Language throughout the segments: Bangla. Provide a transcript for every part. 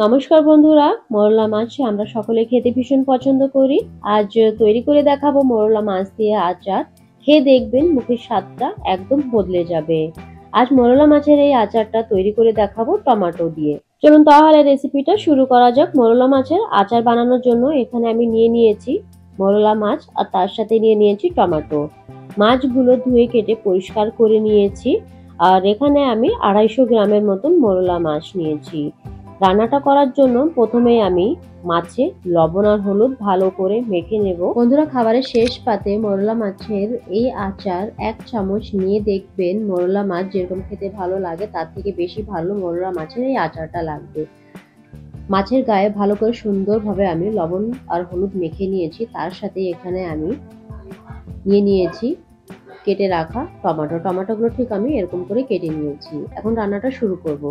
নমস্কার বন্ধুরা, মোরলা মাছ আমরা সকলে খেতে ভীষণ পছন্দ করি। আজ তৈরি করে দেখাবো মোরলা মাছ দিয়ে আচার। খেয়ে দেখবেন মুখের স্বাদটা একদম বদলে যাবে। আজ মোরলা মাছের এই আচারটা তৈরি করে দেখাবো টমেটো দিয়ে। চলুন তাহলে রেসিপিটা শুরু করা যাক। মোরলা মাছের আচার বানানোর জন্য এখানে আমি নিয়ে নিয়েছি মোরলা মাছ আর তার সাথে নিয়ে নিয়েছি টমেটো। মাছগুলো ধুয়ে কেটে পরিষ্কার করে নিয়েছি। আর এখানে আমি 250 গ্রামের মতন মোরলা মাছ নিয়েছি। রান্নাটা করার জন্য প্রথমে আমি মাছে লবণ আর হলুদ ভালো করে মেখে নেব। বন্ধুরা, খাবারের শেষ পাতে মোরলা মাছের এই আচার 1 চামচ নিয়ে দেখবেন মোরলা মাছ যেরকম খেতে ভালো লাগে তার থেকে বেশি ভালো মোরলা মাছের এই আচারটা লাগবে। মাছের গায়ে ভালো করে সুন্দরভাবে আমি লবণ আর হলুদ মেখে নিয়েছি। তার সাথে এখানে আমি নিয়ে নিয়েছি কেটে রাখা টমেটোগুলো ঠিক আমি এরকম করে কেটে নিয়েছি। এখন রান্নাটা শুরু করব।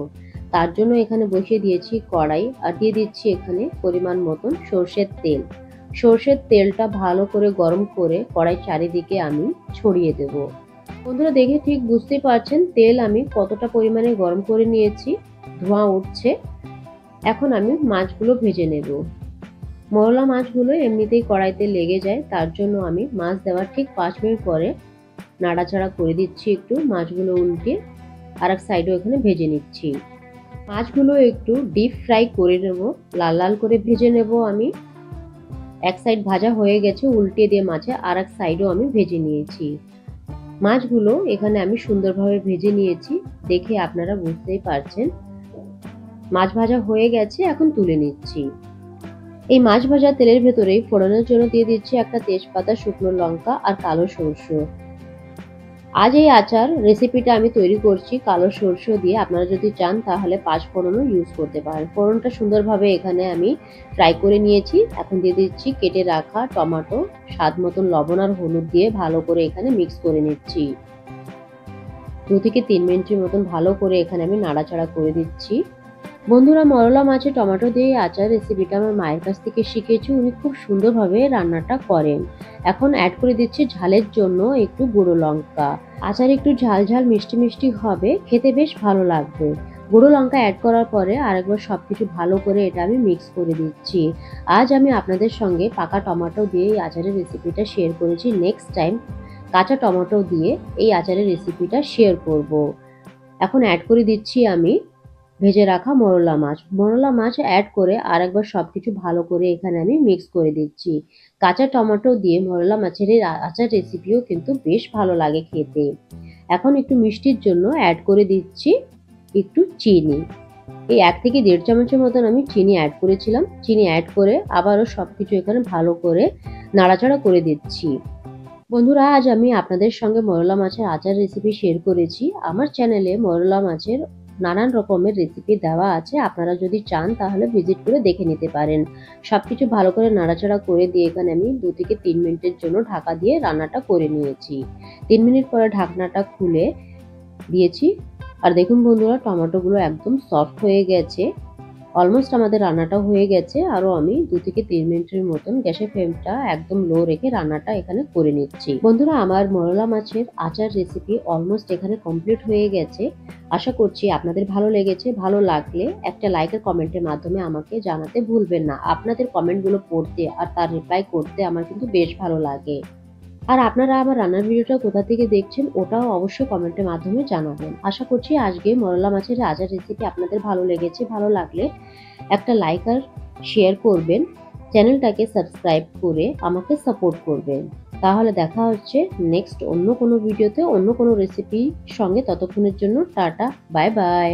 তার জন্য এখানে বসিয়ে দিয়েছি কড়াই আর দিয়ে দিচ্ছি এখানে পরিমাণ মতন সর্ষের তেল। সর্ষের তেলটা ভালো করে গরম করে কড়াই চারিদিকে আমি ছড়িয়ে দেব। বন্ধুরা, দেখে ঠিক বুঝতেই পারছেন তেল আমি কতটা পরিমাণে গরম করে নিয়েছি, ধোঁয়া উঠছে। এখন আমি মাছগুলো ভেজে নেব। মোরলা মাছগুলো এমনিতেই কড়াইতে লেগে যায়, তার জন্য আমি মাছ দেওয়ার ঠিক 5 মিনিট পরে নাড়াচাড়া করে দিচ্ছি একটু, মাছগুলো উল্টে আর এক সাইডও এখানে ভেজে নিচ্ছি। মাছগুলো একটু ডিপ ফ্রাই করে নেব, লাল লাল করে ভেজে নেব আমি। এক সাইড ভাজা হয়ে গেছে, উল্টে দিয়ে মাছে আর এক সাইডও আমি ভেজে নিয়েছি। মাছগুলো এখানে আমি সুন্দরভাবে ভেজে নিয়েছি, দেখে আপনারা বুঝতেই পারছেন। মাছ ভাজা হয়ে গেছে, এখন তুলে নিচ্ছি। এই মাছ ভাজা তেলের ভেতরেই ফোড়নের জন্য দিয়ে দিচ্ছি একটা তেজপাতা, শুকনো লঙ্কা আর কালো সরষে। আজ এই আচার রেসিপিটা আমি তৈরি করছি কালো সরষে দিয়ে। আপনারা যদি চান তাহলে 5 ফোড়নও ইউজ করতে পারেন। ফোড়নটা সুন্দরভাবে এখানে আমি ফ্রাই করে নিয়েছি। এখন দিয়ে দিচ্ছি কেটে রাখা টমেটো, স্বাদ মতন লবণ আর হলুদ দিয়ে ভালো করে এখানে মিক্স করে নিচ্ছি। 2 থেকে 3 মিনিটের মতন ভালো করে এখানে আমি নাড়াচাড়া করে দিচ্ছি। বন্ধুরা, মোরলা মাছে টমেটো দিয়ে আচার রেসিপিটা আমার মায়ের কাছ থেকে শিখেছি। উনি খুব সুন্দরভাবে রান্নাটা করেন। এখন অ্যাড করে দিচ্ছি ঝালের জন্য একটু গুঁড়ো লঙ্কা। আচার একটু ঝাল ঝাল মিষ্টি মিষ্টি হবে, খেতে বেশ ভালো লাগবে। গুঁড়ো লঙ্কা অ্যাড করার পরে আরেকবার সবকিছু ভালো করে এটা আমি মিক্স করে দিচ্ছি। আজ আমি আপনাদের সঙ্গে পাকা টমেটো দিয়ে এই আচারের রেসিপিটা শেয়ার করেছি। নেক্সট টাইম কাঁচা টমেটো দিয়ে এই আচারের রেসিপিটা শেয়ার করব। এখন অ্যাড করে দিচ্ছি আমি ভেজে রাখা মোরলা মাছ অ্যাড করে আরেকবার সবকিছু ভালো করে এখানে আমি মিক্স করে দিচ্ছি। কাঁচা টমেটো দিয়ে মোরলা মাছের এই আচার রেসিপিও কিন্তু বেশ ভালো লাগে খেতে। এখন একটু মিষ্টির জন্য অ্যাড করে দিচ্ছি একটু চিনি। এই 1 থেকে 1.5 চামচের মতন আমি চিনি অ্যাড করেছিলাম। চিনি অ্যাড করে আবারও সবকিছু এখানে ভালো করে নাড়াচাড়া করে দিচ্ছি। বন্ধুরা, আজ আমি আপনাদের সঙ্গে মোরলা মাছের আচার রেসিপি শেয়ার করেছি। আমার চ্যানেলে মোরলা মাছের নানান রকমের রেসিপি দেওয়া আছে, আপনারা যদি চান তাহলে ভিজিট করে দেখে নিতে পারেন। সবকিছু ভালো করে নাড়াচাড়া করে দিয়ে এখানে আমি 2 থেকে 3 মিনিটের জন্য ঢাকা দিয়ে রান্নাটা করে নিয়েছি। 3 মিনিট পরে ঢাকনাটা খুলে দিয়েছি। আর দেখুন বন্ধুরা, টমেটোগুলো একদম সফট হয়ে গেছে। অলমোস্ট আমাদের রান্নাটা হয়ে গেছে। আরও আমি 2 থেকে 3 মিনিটের মতন গ্যাসের ফ্লেমটা একদম লো রেখে রান্নাটা এখানে করে নিচ্ছি। বন্ধুরা, আমার মোরলা মাছের আচার রেসিপি অলমোস্ট এখানে কমপ্লিট হয়ে গেছে। আশা করছি আপনাদের ভালো লেগেছে। ভালো লাগলে একটা লাইক আর কমেন্টের মাধ্যমে আমাকে জানাতে ভুলবেন না। আপনাদের কমেন্টগুলো পড়তে আর তার রিপ্লাই করতে আমার কিন্তু বেশ ভালো লাগে। আর আপনারা আমার রান্নার ভিডিওটা কোথা থেকে দেখছেন ওটাও অবশ্যই কমেন্টের মাধ্যমে জানাবেন। আশা করছি আজকে মোরলা মাছের আচার রেসিপি আপনাদের ভালো লেগেছে। ভালো লাগলে একটা লাইক আর শেয়ার করবেন। চ্যানেলটাকে সাবস্ক্রাইব করে আমাকে সাপোর্ট করবেন। তাহলে দেখা হচ্ছে নেক্সট অন্য কোনো ভিডিওতে অন্য কোনো রেসিপির সঙ্গে। ততক্ষণের জন্য টাটা, বাই বাই।